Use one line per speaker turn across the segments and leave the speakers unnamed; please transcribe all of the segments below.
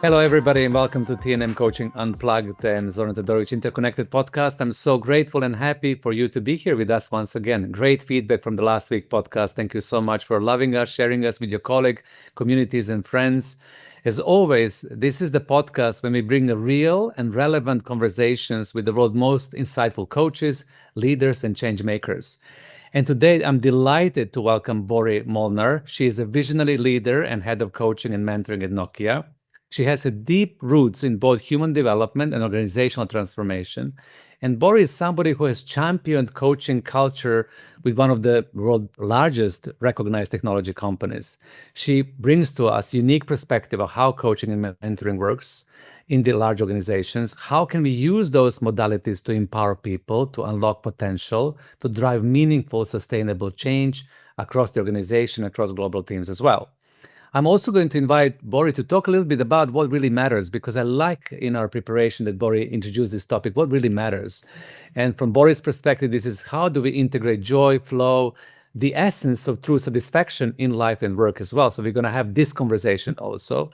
Hello, everybody, and welcome to TNM Coaching Unplugged and Zoran Todorovic Interconnected podcast. I'm so grateful and happy for you to be here with us once again. Great feedback from the last week podcast. Thank you so much for loving us, sharing us with your colleague, communities, and friends. As always, this is the podcast when we bring real and relevant conversations with the world's most insightful coaches, leaders, and change makers. And today I'm delighted to welcome Borbala Molnar. She is a visionary leader and head of coaching and mentoring at Nokia. She has a deep roots in both human development and organizational transformation. And Borbala is somebody who has championed coaching culture with one of the world's largest recognized technology companies. She brings to us unique perspective of how coaching and mentoring works in the large organizations. How can we use those modalities to empower people, to unlock potential, to drive meaningful, sustainable change across the organization, across global teams as well? I'm also going to invite Borbala to talk a little bit about what really matters, because I like in our preparation that Borbala introduced this topic, what really matters. And from Borala's perspective, this is how do we integrate joy, flow, the essence of true satisfaction in life and work as well. So we're going to have this conversation also.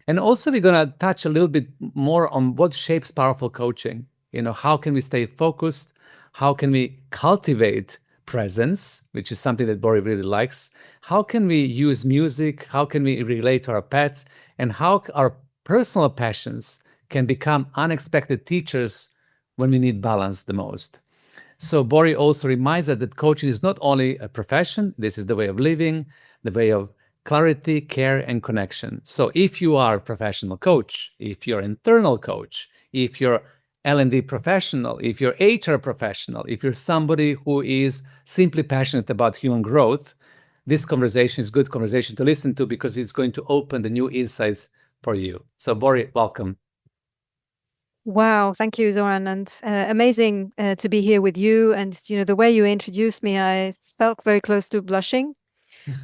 And also we're going to touch a little bit more on what shapes powerful coaching. How can we stay focused? How can we cultivate presence, which is something that Borbala really likes? How can we use music? How can we relate to our pets? And how our personal passions can become unexpected teachers when we need balance the most? So Borbala also reminds us that coaching is not only a profession, this is the way of living, the way of clarity, care, and connection. So if you are a professional coach, if you're an internal coach, if you're L&D professional, if you're HR professional, if you're somebody who is simply passionate about human growth, this conversation is a good conversation to listen to, because it's going to open the new insights for you. So Borbala, welcome.
Wow, thank you, Zoran, and amazing to be here with you. And the way you introduced me, I felt very close to blushing.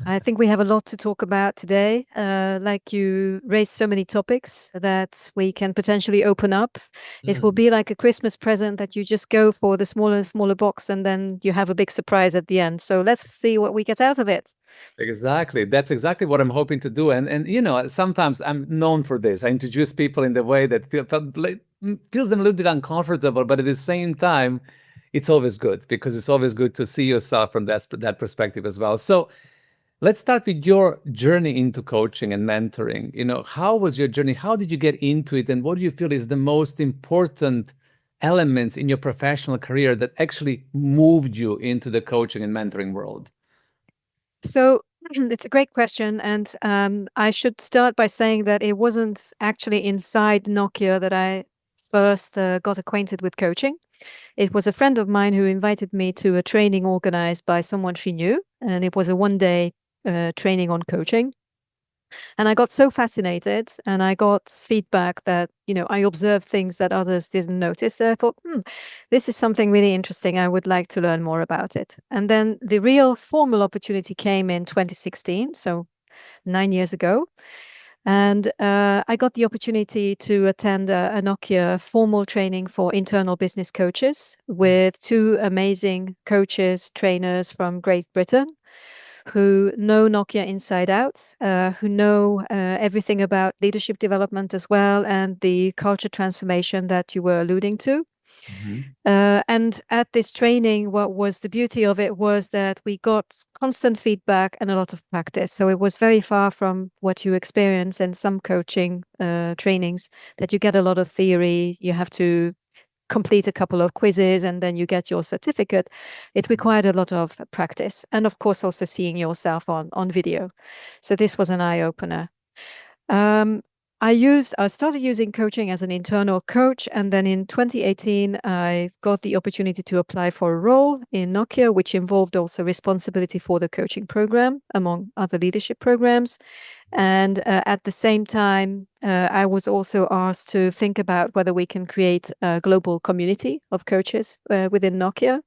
I think we have a lot to talk about today. Like you raised so many topics that we can potentially open up. It will be like a Christmas present that you just go for the smaller and smaller box, and then you have a big surprise at the end. So let's see what we get out of it.
Exactly. That's exactly what I'm hoping to do. And sometimes I'm known for this. I introduce people in the way that feels them a little bit uncomfortable, but at the same time, it's always good, because it's always good to see yourself from that perspective as well. So let's start with your journey into coaching and mentoring. How was your journey? How did you get into it? And what do you feel is the most important elements in your professional career that actually moved you into the coaching and mentoring world?
So it's a great question. And I should start by saying that it wasn't actually inside Nokia that I first got acquainted with coaching. It was a friend of mine who invited me to a training organized by someone she knew. And it was a one-day training on coaching. And I got so fascinated, and I got feedback that, I observed things that others didn't notice. So I thought, this is something really interesting. I would like to learn more about it. And then the real formal opportunity came in 2016, so 9 years ago. And I got the opportunity to attend a Nokia formal training for internal business coaches with two amazing coaches, trainers from Great Britain, who know Nokia inside out, who know everything about leadership development as well, and the culture transformation that you were alluding to. And at this training, what was the beauty of it was that we got constant feedback and a lot of practice. So it was very far from what you experience in some coaching trainings, that you get a lot of theory, you have to complete a couple of quizzes, and then you get your certificate. It required a lot of practice, and of course also seeing yourself on video. So this was an eye-opener. I started using coaching as an internal coach, and then in 2018 I got the opportunity to apply for a role in Nokia, which involved also responsibility for the coaching program, among other leadership programs. And at the same time, I was also asked to think about whether we can create a global community of coaches within Nokia.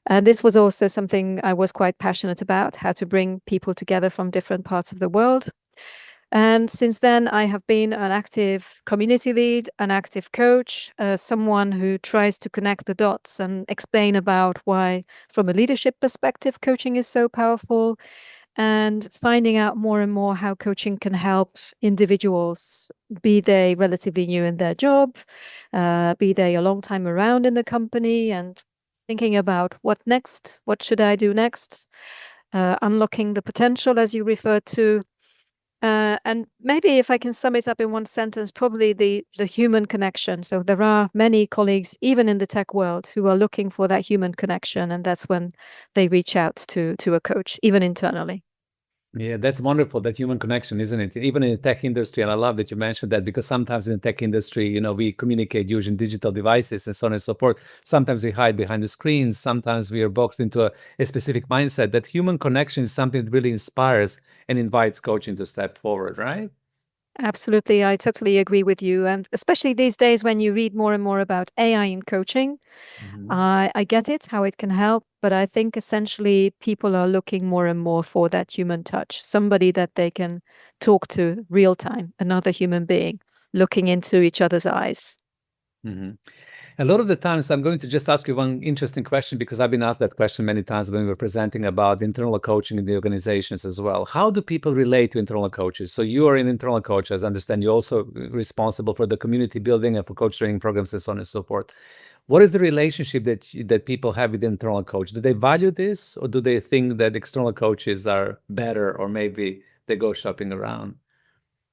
And this was also something I was quite passionate about, how to bring people together from different parts of the world. And since then, I have been an active community lead, an active coach, someone who tries to connect the dots and explain about why, from a leadership perspective, coaching is so powerful, and finding out more and more how coaching can help individuals, be they relatively new in their job, be they a long time around in the company, and thinking about what next, what should I do next, unlocking the potential, as you referred to. And maybe if I can sum it up in one sentence, probably the human connection. So there are many colleagues, even in the tech world, who are looking for that human connection, and that's when they reach out to a coach, even internally.
Yeah, that's wonderful, that human connection, isn't it? Even in the tech industry, and I love that you mentioned that, because sometimes in the tech industry, we communicate using digital devices and so on and so forth. Sometimes we hide behind the screens. Sometimes we are boxed into a specific mindset. That human connection is something that really inspires and invites coaching to step forward, right?
Absolutely, I totally agree with you. And especially these days when you read more and more about AI in coaching,
Mhm.
I get it, how it can help, but I think essentially people are looking more and more for that human touch, somebody that they can talk to real time, another human being, looking into each other's eyes.
Mhm. A lot of the times, I'm going to just ask you one interesting question, because I've been asked that question many times when we were presenting about internal coaching in the organizations as well. How do people relate to internal coaches? So you are an internal coach, as I understand. You're also responsible for the community building and for coach training programs and so on and so forth. What is the relationship that people have with the internal coach? Do they value this, or do they think that external coaches are better, or maybe they go shopping around?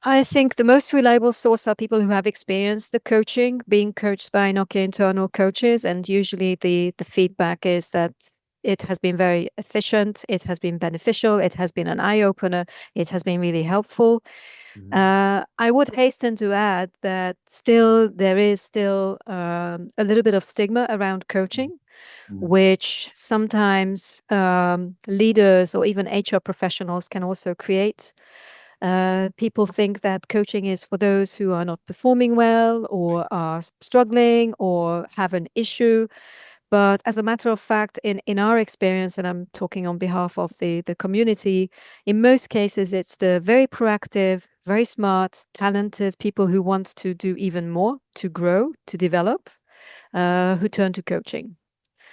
I think the most reliable source are people who have experienced the coaching, being coached by Nokia internal coaches. And usually the feedback is that it has been very efficient, it has been beneficial, it has been an eye opener, it has been really helpful.
Mhm.
I would hasten to add that still there is still a little bit of stigma around coaching,
Mhm.
which sometimes leaders or even HR professionals can also create. People think that coaching is for those who are not performing well or are struggling or have an issue. But as a matter of fact, in our experience, and I'm talking on behalf of the community, in most cases, it's the very proactive, very smart, talented people who want to do even more, to grow, to develop, who turn to coaching.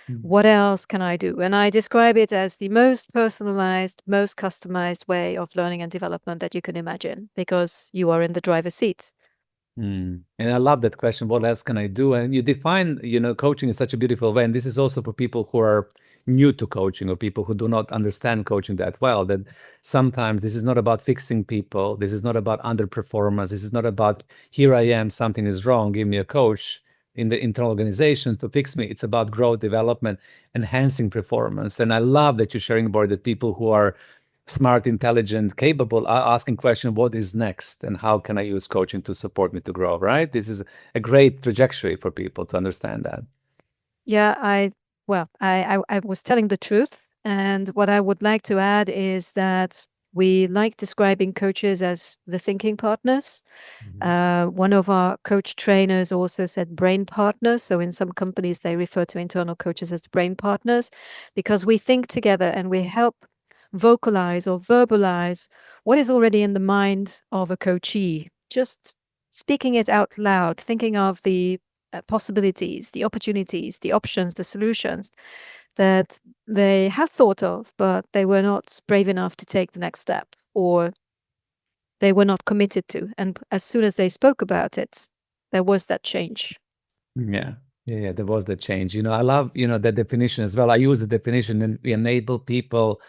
Mhm.
What else can I do? And I describe it as the most personalized, most customized way of learning and development that you can imagine, because you are in the driver's seat.
And I love that question. What else can I do? And you define, coaching in such a beautiful way. And this is also for people who are new to coaching, or people who do not understand coaching that well. That sometimes this is not about fixing people. This is not about underperformance. This is not about, here I am, something is wrong, give me a coach in the internal organization to fix me. It's about growth, development, enhancing performance. And I love that you're sharing about that people who are smart, intelligent, capable, are asking question, what is next, and how can I use coaching to support me to grow, right? This is a great trajectory for people to understand that.
Yeah, I was telling the truth. And what I would like to add is that we like describing coaches as the thinking partners.
Mhm.
One of our coach trainers also said brain partners. So in some companies, they refer to internal coaches as brain partners, because we think together and we help vocalize or verbalize what is already in the mind of a coachee. Just speaking it out loud, thinking of the possibilities, the opportunities, the options, the solutions that they have thought of, but they were not brave enough to take the next step, or they were not committed to. And as soon as they spoke about it, there was that change.
Yeah. Yeah, there was the change. I love, that definition as well. I use the definition, and we enable people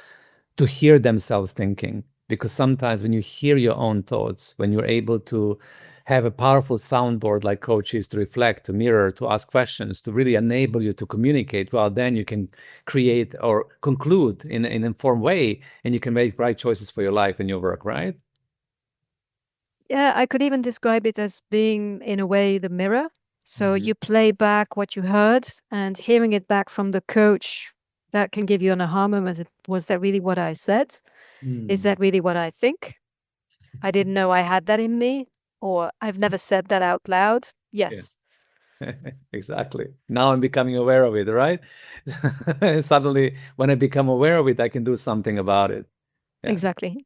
to hear themselves thinking. Because sometimes when you hear your own thoughts, when you're able to have a powerful soundboard like coaches, to reflect, to mirror, to ask questions, to really enable you to communicate, well, then you can create or conclude in an informed way, and you can make right choices for your life and your work, right?
Yeah, I could even describe it as being, in a way, the mirror. So
Mhm.
you play back what you heard, and hearing it back from the coach, that can give you an aha moment. Was that really what I said? Is
Mm.
that really what I think? I didn't know I had that in me, or I've never said that out loud.
Yeah.
Yes,
Exactly. Now I'm becoming aware of it, right? Suddenly, when I become aware of it, I can do something about it. Yeah.
exactly.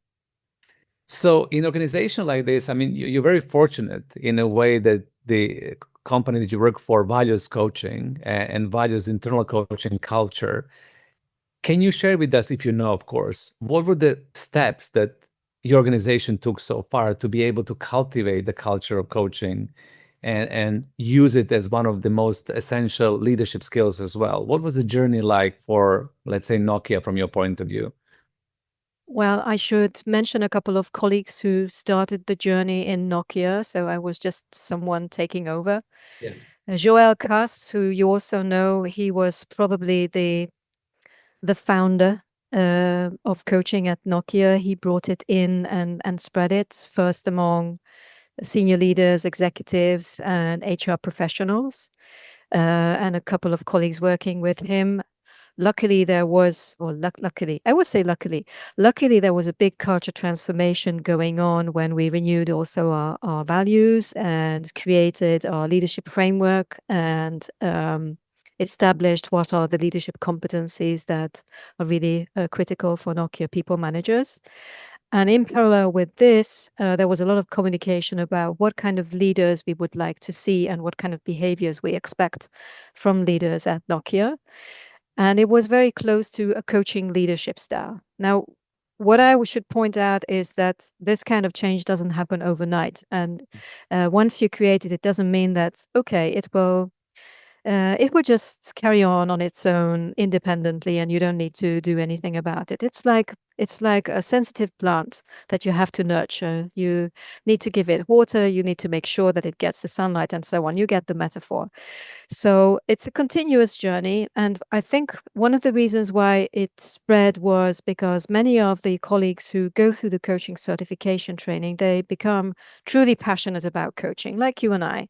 So in organization like this, I mean, you're very fortunate in a way that the company that you work for values coaching and values internal coaching culture. Can you share with us, if you know, of course, what were the steps that your organization took so far to be able to cultivate the culture of coaching and use it as one of the most essential leadership skills as well? What was the journey like for, let's say, Nokia from your point of view?
Well, I should mention a couple of colleagues who started the journey in Nokia, so I was just someone taking over.
Yeah.
Joël Cass, who you also know, he was probably the founder of coaching at Nokia. He brought it in and spread it first among senior leaders, executives, and HR professionals, and a couple of colleagues working with him. Luckily, there was, or luckily, I would say luckily, there was a big culture transformation going on when we renewed also our values and created our leadership framework and established what are the leadership competencies that are really critical for Nokia people managers. And in parallel with this, there was a lot of communication about what kind of leaders we would like to see and what kind of behaviors we expect from leaders at Nokia. And it was very close to a coaching leadership style. Now, what I should point out is that this kind of change doesn't happen overnight. And once you create it, it doesn't mean that, okay, it will just carry on its own independently, and you don't need to do anything about it. It's like a sensitive plant that you have to nurture. You need to give it water. You need to make sure that it gets the sunlight and so on. You get the metaphor. So it's a continuous journey. And I think one of the reasons why it spread was because many of the colleagues who go through the coaching certification training, they become truly passionate about coaching, like you and I.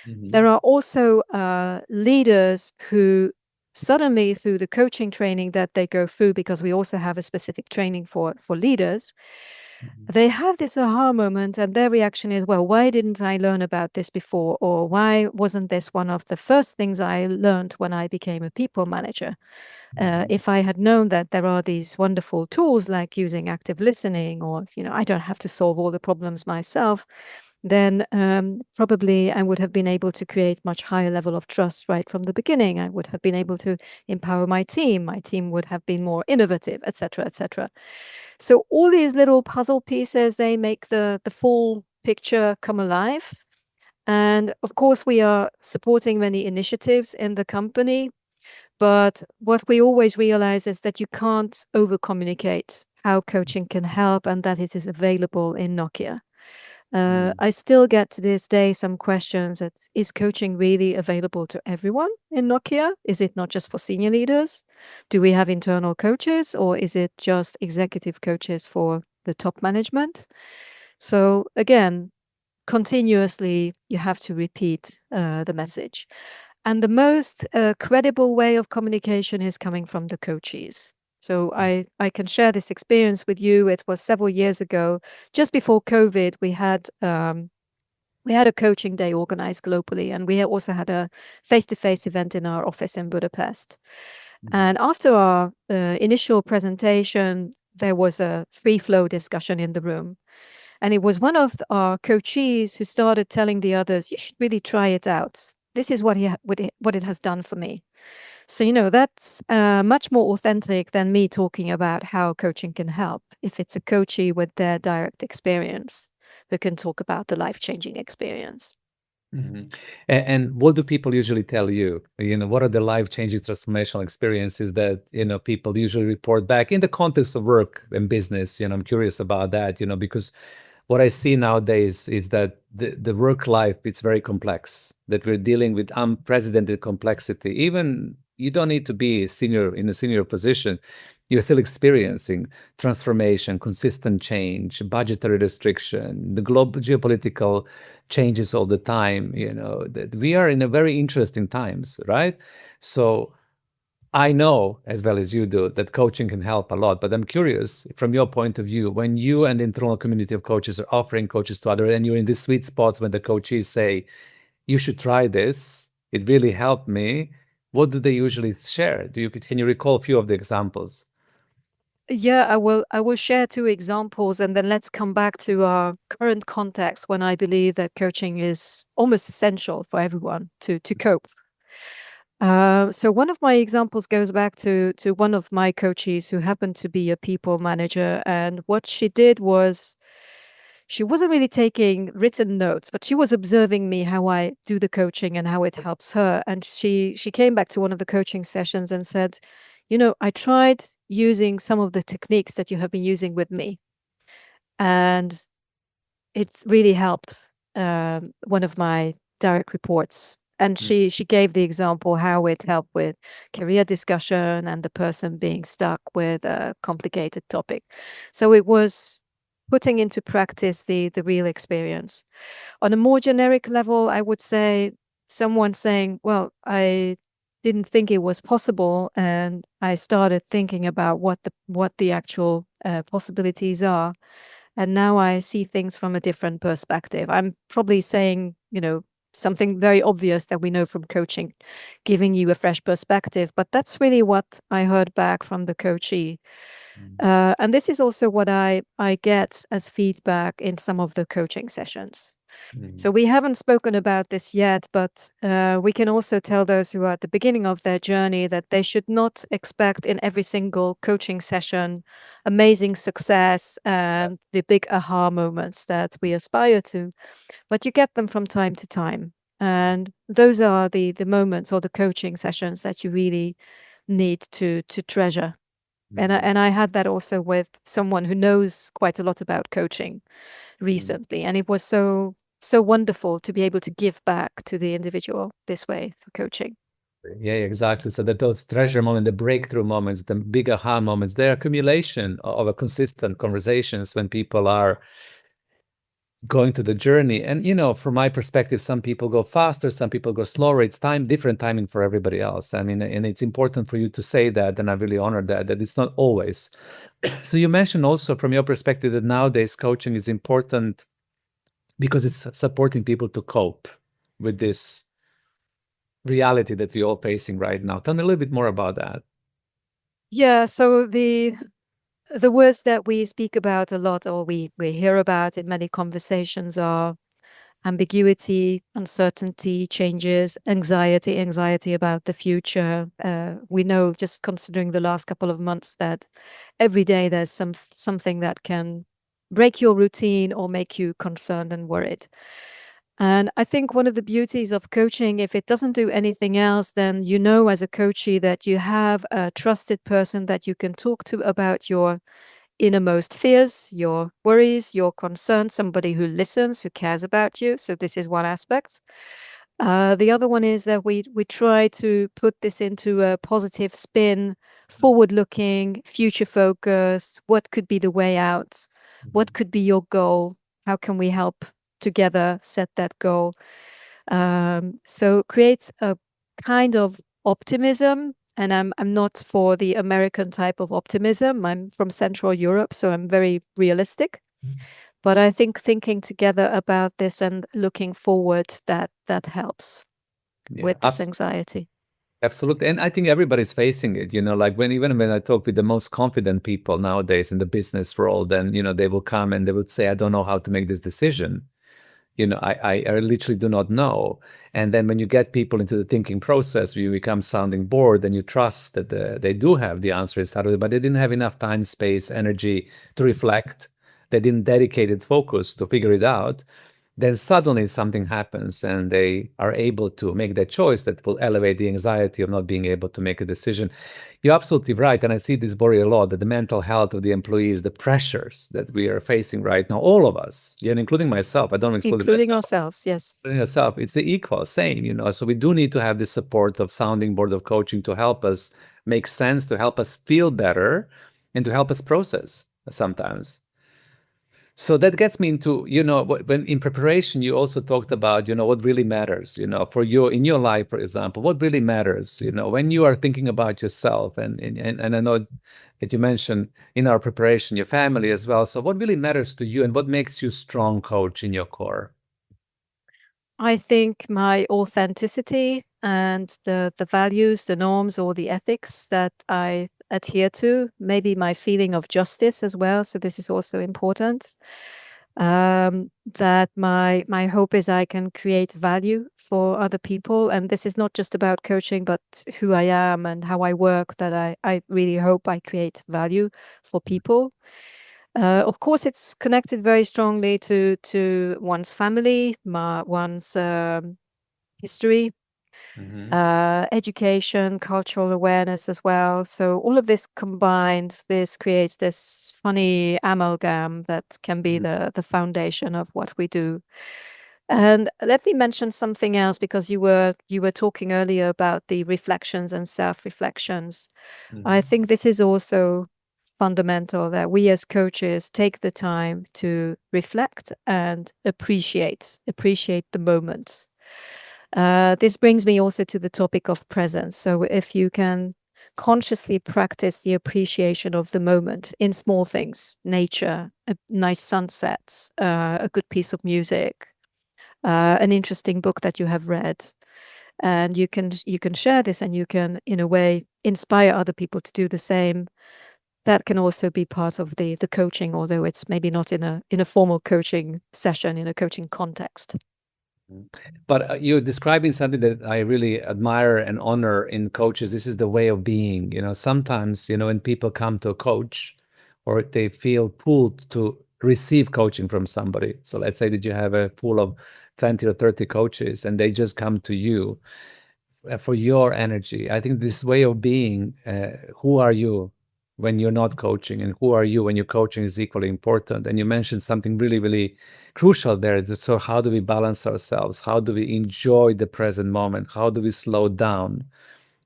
There are also leaders who suddenly, through the coaching training that they go through, because we also have a specific training for leaders, they have this aha moment, and their reaction is, well, why didn't I learn about this before? Or why wasn't this one of the first things I learned when I became a people manager? If I had known that there are these wonderful tools like using active listening, or, I don't have to solve all the problems myself, then probably I would have been able to create much higher level of trust right from the beginning. I would have been able to empower my team. My team would have been more innovative, etc., etc. So all these little puzzle pieces, they make the full picture come alive. And of course, we are supporting many initiatives in the company. But what we always realize is that you can't over communicate how coaching can help and that it is available in Nokia. I still get to this day some questions that is coaching really available to everyone in Nokia? Is it not just for senior leaders? Do we have internal coaches, or is it just executive coaches for the top management? So again, continuously you have to repeat the message. And the most credible way of communication is coming from the coaches. So I can share this experience with you. It was several years ago, just before COVID. We had a coaching day organized globally, and we also had a face-to-face event in our office in Budapest. And after our initial presentation, there was a free flow discussion in the room. And it was one of our coachees who started telling the others, you should really try it out. This is what it has done for me. So, that's much more authentic than me talking about how coaching can help. If it's a coachee with their direct experience who can talk about the life-changing experience.
And what do people usually tell you? What are the life-changing transformational experiences that, people usually report back in the context of work and business? I'm curious about that, because what I see nowadays is that the work life, it's very complex, that we're dealing with unprecedented complexity. Even you don't need to be in a senior position. You're still experiencing transformation, consistent change, budgetary restriction, the global geopolitical changes all the time. That we are in a very interesting times, right? So I know as well as you do that coaching can help a lot, but I'm curious from your point of view, when you and the internal community of coaches are offering coaches to others, and you're in the sweet spots when the coaches say, you should try this, it really helped me. What do they usually share? Can you recall a few of the examples?
Yeah, I will share two examples, and then let's come back to our current context when I believe that coaching is almost essential for everyone to cope. So one of my examples goes back to one of my coaches who happened to be a people manager, and what she did was she wasn't really taking written notes, but she was observing me how I do the coaching and how it helps her. And she came back to one of the coaching sessions and said, I tried using some of the techniques that you have been using with me, and it really helped one of my direct reports. And she gave the example how it helped with career discussion and the person being stuck with a complicated topic. So it was putting into practice the real experience. On a more generic level, I would say someone saying, "Well, I didn't think it was possible, and I started thinking about what the actual possibilities are, and now I see things from a different perspective." I'm probably saying, something very obvious that we know from coaching, giving you a fresh perspective, but that's really what I heard back from the coachee. And this is also what I get as feedback in some of the coaching sessions. So we haven't spoken about this yet, but we can also tell those who are at the beginning of their journey that they should not expect in every single coaching session amazing success and the big aha moments that we aspire to, but you get them from time to time. And those are the moments or the coaching sessions that you really need to treasure. And I had that also with someone who knows quite a lot about coaching recently, and it was so wonderful to be able to give back to the individual this way for coaching.
Yeah, exactly. So that those treasure moments, the breakthrough moments, the big aha moments, they're accumulation of a consistent conversations when people are going to the journey. And from my perspective, some people go faster, some people go slower. It's different timing for everybody else. I mean, and it's important for you to say that, and I really honor that it's not always. So you mentioned also from your perspective that nowadays coaching is important because it's supporting people to cope with this reality that we're all facing right now. Tell me a little bit more about that.
Yeah, so the words that we speak about a lot, or we hear about in many conversations, are ambiguity, uncertainty, changes, anxiety about the future. We know, just considering the last couple of months, that every day there's something that can break your routine or make you concerned and worried. And I think one of the beauties of coaching, if it doesn't do anything else, then as a coachee that you have a trusted person that you can talk to about your innermost fears, your worries, your concerns, somebody who listens, who cares about you. So this is one aspect. The other one is that we try to put this into a positive spin, forward-looking, future-focused. What could be the way out? What could be your goal? How can we help together set that goal? So it creates a kind of optimism, and I'm not for the American type of optimism. I'm from Central Europe, so I'm very realistic. But I think thinking together about this and looking forward, that helps
Yeah,
with this anxiety.
absolutely. And I think everybody's facing it, like even when I talk with the most confident people nowadays in the business world, then, they will come and they would say, I don't know how to make this decision. I literally do not know. And then when you get people into the thinking process, you become sounding board and you trust that they do have the answers, but they didn't have enough time, space, energy to reflect. They didn't dedicated focus to figure it out. Then suddenly something happens and they are able to make that choice that will elevate the anxiety of not being able to make a decision. You're absolutely right. And I see this, Bori, a lot, that the mental health of the employees, the pressures that we are facing right now, all of us, and including myself, I don't exclude
Including
myself,
ourselves, yes.
including myself, it's the equal, same, So we do need to have the support of sounding board of coaching to help us make sense, to help us feel better, and to help us process sometimes. So that gets me into, when in preparation, you also talked about, what really matters, for you in your life, for example, what really matters, when you are thinking about yourself and I know that you mentioned in our preparation, your family as well. So what really matters to you and what makes you strong coach in your core?
I think my authenticity and the values, the norms, or the ethics that I adhere to, maybe my feeling of justice as well. So this is also important. That my hope is I can create value for other people. And this is not just about coaching, but who I am and how I work, that I really hope I create value for people. Of course, it's connected very strongly to one's family, one's history,
Mhm.
education, cultural awareness as well. So all of this combined, this creates this funny amalgam that can be
Mhm.
the foundation of what we do. And let me mention something else, because you were talking earlier about the reflections and self-reflections. I
Mhm.
think this is also fundamental, that we as coaches take the time to reflect and appreciate the moment. This brings me also to the topic of presence. So if you can consciously practice the appreciation of the moment in small things, nature, a nice sunset, a good piece of music, an interesting book that you have read, and you can share this, and you can, in a way, inspire other people to do the same. That can also be part of the coaching, although it's maybe not in a formal coaching session, in a coaching context.
Mhm. But you're describing something that I really admire and honor in coaches. This is the way of being. Sometimes, when people come to a coach or they feel pulled to receive coaching from somebody. So let's say that you have a pool of 20 or 30 coaches and they just come to you for your energy. I think this way of being, who are you when you're not coaching, and who are you when you're coaching, is equally important. And you mentioned something really, really crucial there. So, how do we balance ourselves? How do we enjoy the present moment? How do we slow down?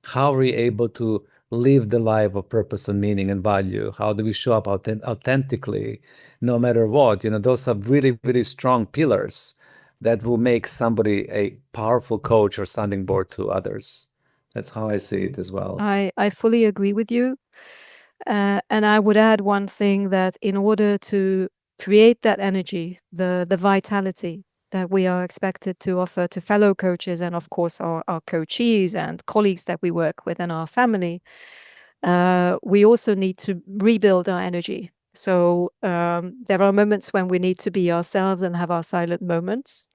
How are we able to live the life of purpose and meaning and value? How do we show up authentically, no matter what? Those are really, really strong pillars that will make somebody a powerful coach or sounding board to others. That's how I see it as well.
I fully agree with you. And I would add one thing, that in order to create that energy, the vitality that we are expected to offer to fellow coaches, and of course our coachees and colleagues that we work with, and our family, we also need to rebuild our energy. So there are moments when we need to be ourselves and have our silent moments.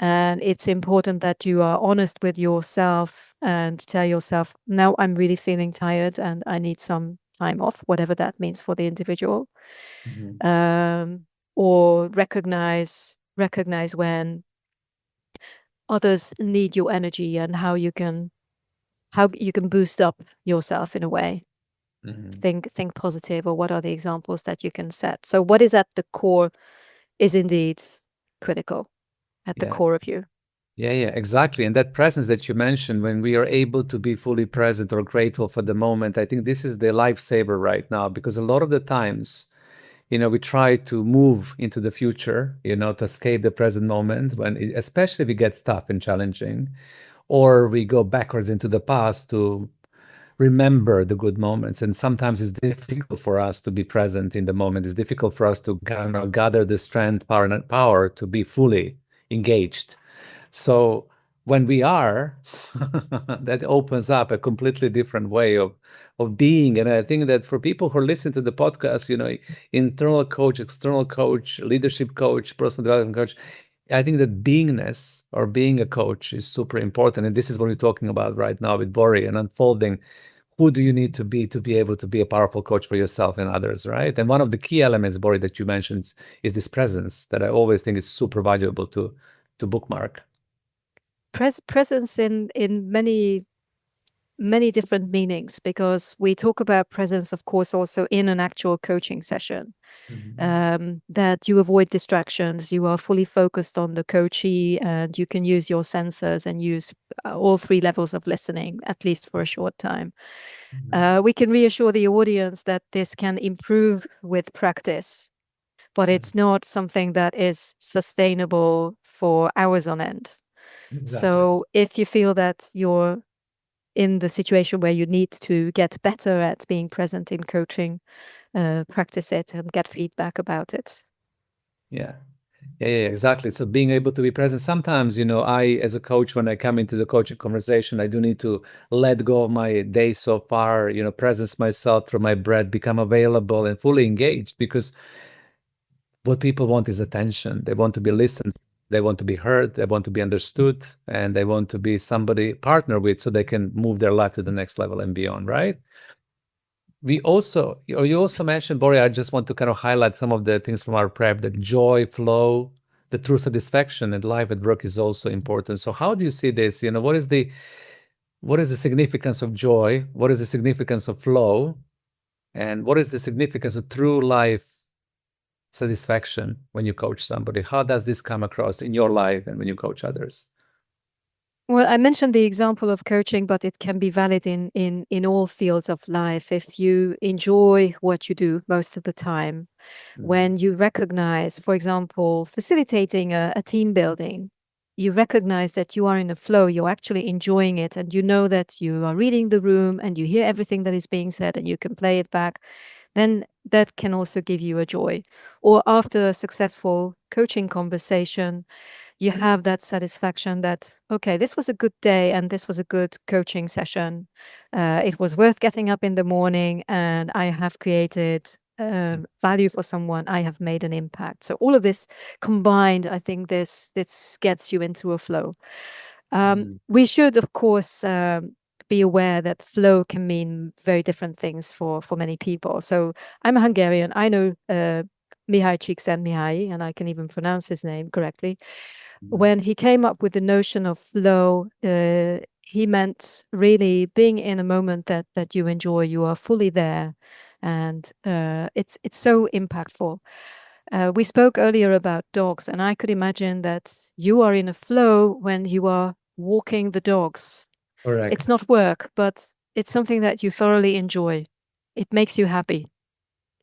And it's important that you are honest with yourself and tell yourself, now I'm really feeling tired and I need some time off, whatever that means for the individual.
Mhm.
Um, or recognize when others need your energy, and how you can boost up yourself in a way.
Mhm.
Think positive, or what are the examples that you can set. So what is at the core is indeed critical, at the
Yeah.
core of you.
Yeah, yeah, exactly. And that presence that you mentioned, when we are able to be fully present or grateful for the moment, I think this is the lifesaver right now, because a lot of the times, we try to move into the future, to escape the present moment, especially if it gets tough and challenging, or we go backwards into the past to remember the good moments. And sometimes it's difficult for us to be present in the moment. It's difficult for us to kind of gather the strength, power to be fully engaged. So when we are, that opens up a completely different way of being. And I think that for people who listen to the podcast, internal coach, external coach, leadership coach, personal development coach, I think that beingness or being a coach is super important. And this is what we're talking about right now with Bori and unfolding. Who do you need to be able to be a powerful coach for yourself and others, right? And one of the key elements, Bori, that you mentioned is this presence that I always think is super valuable to bookmark.
Presence in many different meanings, because we talk about presence, of course, also in an actual coaching session.
Mhm.
That you avoid distractions, you are fully focused on the coachee, and you can use your sensors and use all three levels of listening, at least for a short time.
Mhm.
We can reassure the audience that this can improve with practice, but
Mhm.
it's not something that is sustainable for hours on end.
Exactly.
So if you feel that you're in the situation where you need to get better at being present in coaching, practice it and get feedback about it.
Yeah. Yeah, yeah, exactly. So being able to be present. Sometimes, I, as a coach, when I come into the coaching conversation, I do need to let go of my day so far, presence myself through my breath, become available and fully engaged, because what people want is attention. They want to be listened, they want to be heard, they want to be understood, and they want to be somebody partner with so they can move their life to the next level and beyond, right? You also mentioned, Bori, I just want to kind of highlight some of the things from our prep, that joy, flow, the true satisfaction and life at work is also important. So how do you see this? What is the significance of joy? What is the significance of flow? And what is the significance of true life satisfaction when you coach somebody? How does this come across in your life and when you coach others?
Well, I mentioned the example of coaching, but it can be valid in all fields of life. If you enjoy what you do most of the time, when you recognize, for example, facilitating a team building, you recognize that you are in a flow, you're actually enjoying it, and you know that you are reading the room and you hear everything that is being said and you can play it back, then that can also give you a joy. Or after a successful coaching conversation, you have that satisfaction that, okay, this was a good day and this was a good coaching session. It was worth getting up in the morning and I have created value for someone. I have made an impact. So all of this combined, I think this gets you into a flow. We should, of course, be aware that flow can mean very different things for many people. So I'm a Hungarian. I know Mihály Csikszentmihalyi, and I can even pronounce his name correctly. When he came up with the notion of flow, he meant really being in a moment that you enjoy. You are fully there, and it's so impactful. We spoke earlier about dogs, and I could imagine that you are in a flow when you are walking the dogs. It's
Correct.
not work, but it's something that you thoroughly enjoy. It makes you happy.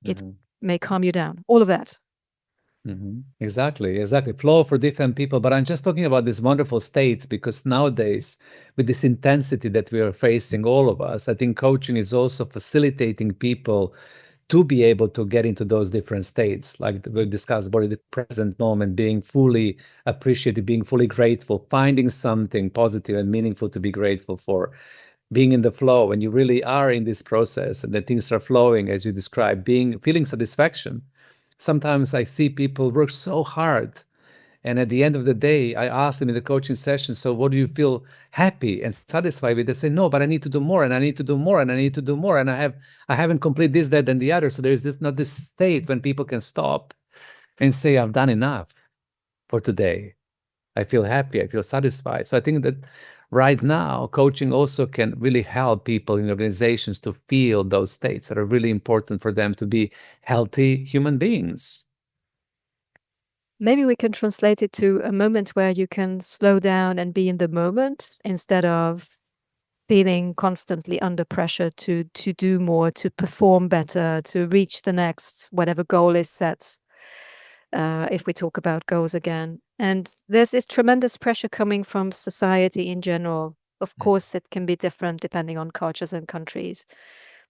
It may calm you down. All of that.
Exactly. Flow for different people. But I'm just talking about these wonderful states because nowadays, with this intensity that we are facing, all of us, I think coaching is also facilitating people to be able to get into those different states, like we discussed about the present moment, being fully appreciative, being fully grateful, finding something positive and meaningful to be grateful for, being in the flow when you really are in this process and the things are flowing as you described, feeling satisfaction. Sometimes I see people work so hard, and at the end of the day, I ask them in the coaching session, so what do you feel happy and satisfied with? They say, no, but I need to do more, and I need to do more, and I need to do more, and I haven't completed this, that, and the other. So there's not this state when people can stop and say, I've done enough for today. I feel happy, I feel satisfied. So I think that right now, coaching also can really help people in organizations to feel those states that are really important for them to be healthy human beings.
Maybe we can translate it to a moment where you can slow down and be in the moment instead of feeling constantly under pressure to do more, to perform better, to reach the next whatever goal is set. If we talk about goals again, and there's this tremendous pressure coming from society in general. Of course, it can be different depending on cultures and countries,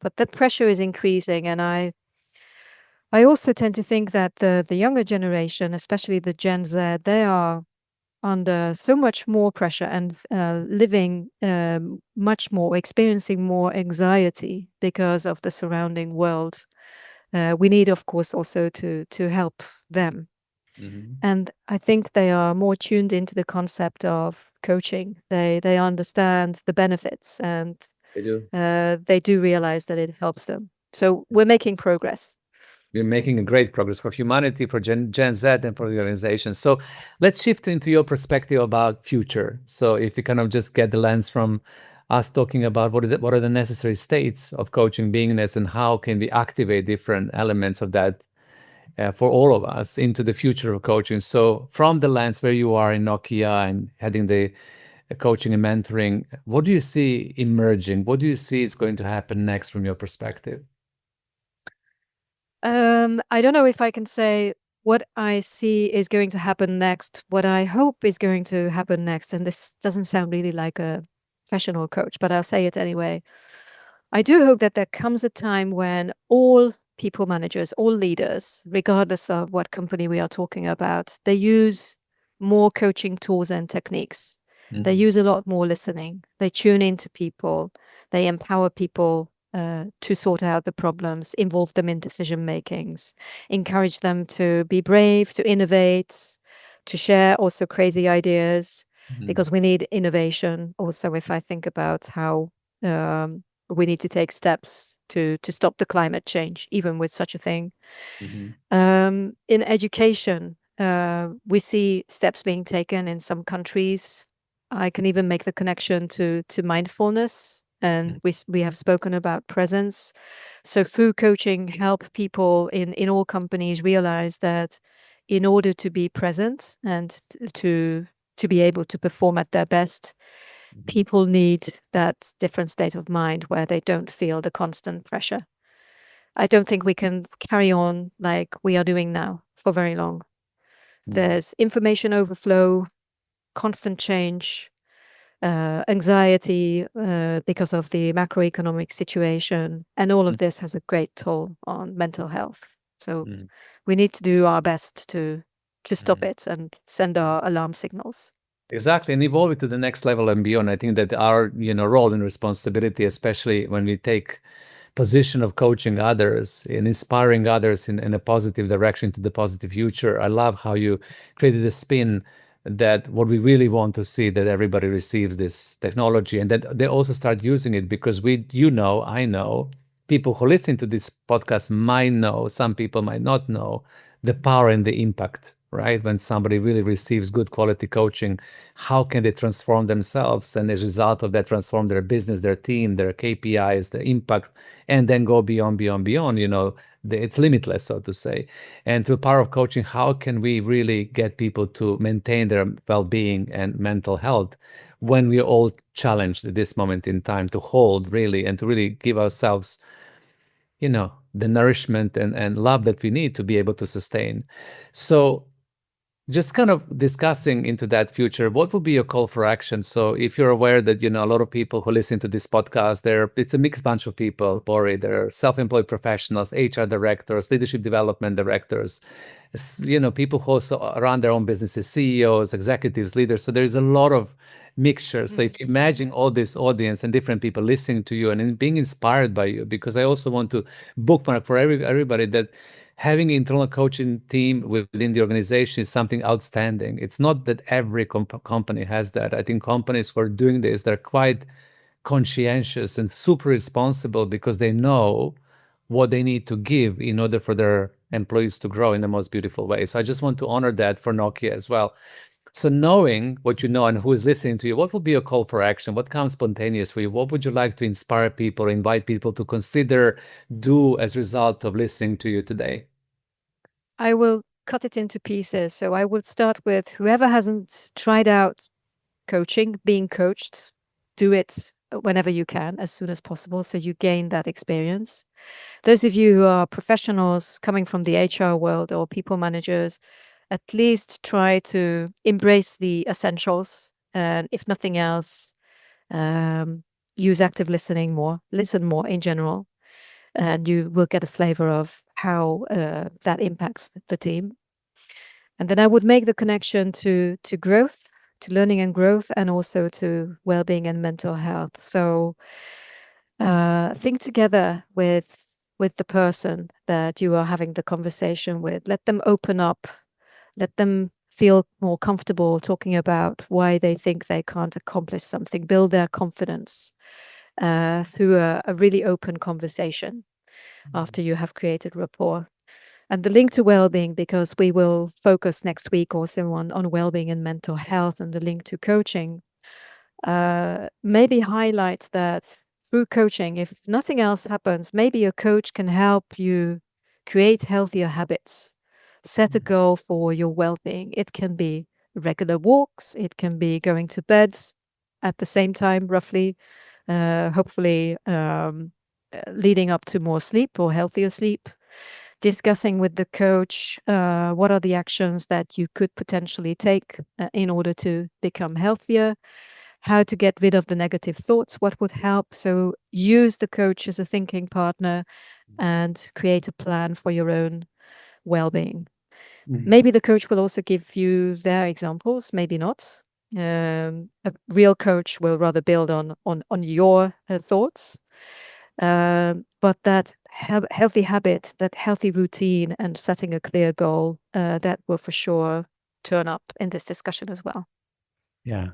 but that pressure is increasing, and I also tend to think that the younger generation, especially the Gen Z, they are under so much more pressure and living much more, experiencing more anxiety because of the surrounding world. We need, of course, also to help them. And I think they are more tuned into the concept of coaching. They understand the benefits, and
They do.
they do realize that it helps them. So we're making progress.
We're making a great progress for humanity, for Gen Z, and for the organization. So let's shift into your perspective about future. So if you kind of just get the lens from us talking about what are the necessary states of coaching beingness and how can we activate different elements of that for all of us into the future of coaching. So from the lens where you are in Nokia and heading the coaching and mentoring, what do you see emerging? What do you see is going to happen next from your perspective?
I don't know if I can say what I see is going to happen next, what I hope is going to happen next. And this doesn't sound really like a professional coach, but I'll say it anyway. I do hope that there comes a time when all people managers, all leaders, regardless of what company we are talking about, they use more coaching tools and techniques. They use a lot more listening. They tune into people. They empower people to sort out the problems, involve them in decision makings, encourage them to be brave, to innovate, to share also crazy ideas,
Mhm.
because we need innovation. Also, if I think about how we need to take steps to stop the climate change, even with such a thing.
Mhm.
In education, we see steps being taken in some countries. I can even make the connection to mindfulness, and we have spoken about presence. So through coaching, help people in all companies realize that in order to be present and to be able to perform at their best,
Mhm.
people need that different state of mind where they don't feel the constant pressure. I don't think we can carry on like we are doing now for very long.
Mhm.
There's information overflow, constant change, anxiety because of the macroeconomic situation, and all of this has a great toll on mental health. So
Mhm.
we need to do our best to stop
Mhm.
it and send our alarm signals.
Exactly, and evolve it to the next level and beyond. I think that our, role and responsibility, especially when we take position of coaching others and inspiring others in a positive direction to the positive future. I love how you created a spin that what we really want to see that everybody receives this technology and that they also start using it because I know, people who listen to this podcast might know, some people might not know the power and the impact, right? When somebody really receives good quality coaching, how can they transform themselves and as a result of that transform their business, their team, their KPIs, the impact, and then go beyond, beyond, beyond. It's limitless, so to say. And through the power of coaching, how can we really get people to maintain their well-being and mental health when we all challenged at this moment in time to hold really and to really give ourselves the nourishment and love that we need to be able to sustain. So just kind of discussing into that future, what would be your call for action? So if you're aware that, a lot of people who listen to this podcast, it's a mixed bunch of people, Bori. They're self-employed professionals, HR directors, leadership development directors, people who also run their own businesses, CEOs, executives, leaders. So there's a lot of mixture. So if you imagine all this audience and different people listening to you and being inspired by you, because I also want to bookmark for everybody that having an internal coaching team within the organization is something outstanding. It's not that every company has that. I think companies who are doing this, they're quite conscientious and super responsible because they know what they need to give in order for their employees to grow in the most beautiful way. So I just want to honor that for Nokia as well. So knowing what you know and who is listening to you, what would be a call for action? What comes spontaneous for you? What would you like to inspire people, invite people to consider, do as a result of listening to you today?
I will cut it into pieces. So I would start with whoever hasn't tried out coaching, being coached, do it whenever you can, as soon as possible, so you gain that experience. Those of you who are professionals coming from the HR world or people managers, at least try to embrace the essentials. And if nothing else, um, use active listening more, listen more in general, and you will get a flavor of how that impacts the team. And then I would make the connection to growth, to learning and growth, and also to well-being and mental health. So think together with the person that you are having the conversation with. Let them open up. Let them feel more comfortable talking about why they think they can't accomplish something. Build their confidence through a really open conversation after you have created rapport. And the link to well-being, because we will focus next week also on well-being and mental health, and the link to coaching, maybe highlight that through coaching, if nothing else happens, maybe a coach can help you create healthier habits, set a goal for your well-being. It can be regular walks, it can be going to bed at the same time, roughly, hopefully leading up to more sleep or healthier sleep. Discussing with the coach what are the actions that you could potentially take in order to become healthier, how to get rid of the negative thoughts, what would help. So use the coach as a thinking partner and create a plan for your own well-being.
Mhm.
Maybe the coach will also give you their examples, maybe not. A real coach will rather build on your thoughts. But that healthy habit, that healthy routine, and setting a clear goal, that will for sure turn up in this discussion as well.
Yeah.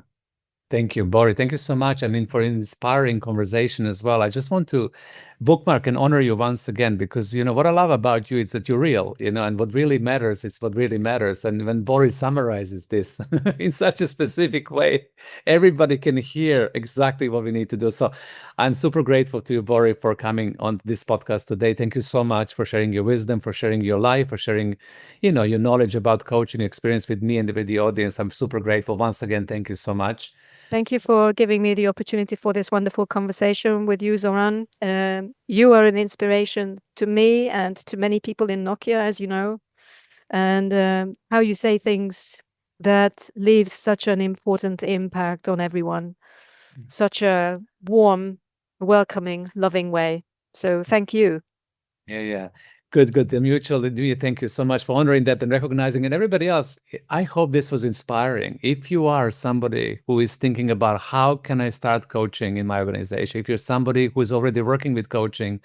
Thank you, Bori. Thank you so much. I mean, for inspiring conversation as well. I just want to bookmark and honor you once again because, what I love about you is that you're real, and what really matters, it's what really matters. And when Bori summarizes this in such a specific way, everybody can hear exactly what we need to do. So I'm super grateful to you, Bori, for coming on this podcast today. Thank you so much for sharing your wisdom, for sharing your life, for sharing, your knowledge about coaching experience with me and with the audience. I'm super grateful. Once again, thank you so much.
Thank you for giving me the opportunity for this wonderful conversation with you, Zoran. You are an inspiration to me and to many people in Nokia, as you know, and how you say things that leaves such an important impact on everyone, such a warm, welcoming, loving way. So thank you.
Yeah. Good. The mutual. Thank you so much for honoring that and recognizing it. Everybody else, I hope this was inspiring. If you are somebody who is thinking about how can I start coaching in my organization, if you're somebody who is already working with coaching,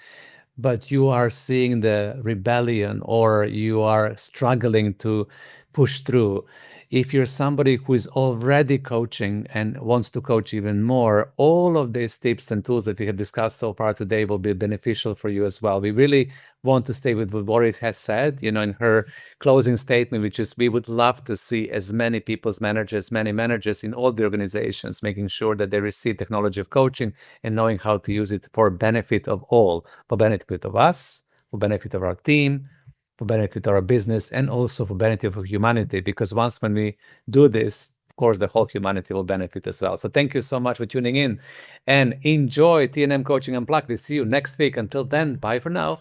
but you are seeing the rebellion or you are struggling to push through, if you're somebody who is already coaching and wants to coach even more, all of these tips and tools that we have discussed so far today will be beneficial for you as well. We really want to stay with what Boris has said, in her closing statement, which is we would love to see as many people's managers, many managers in all the organizations, making sure that they receive technology of coaching and knowing how to use it for benefit of all, for benefit of us, for benefit of our team, for benefit of our business, and also for benefit of humanity. Because once when we do this, of course, the whole humanity will benefit as well. So thank you so much for tuning in and enjoy TNM Coaching Unplugged. We'll see you next week. Until then, bye for now.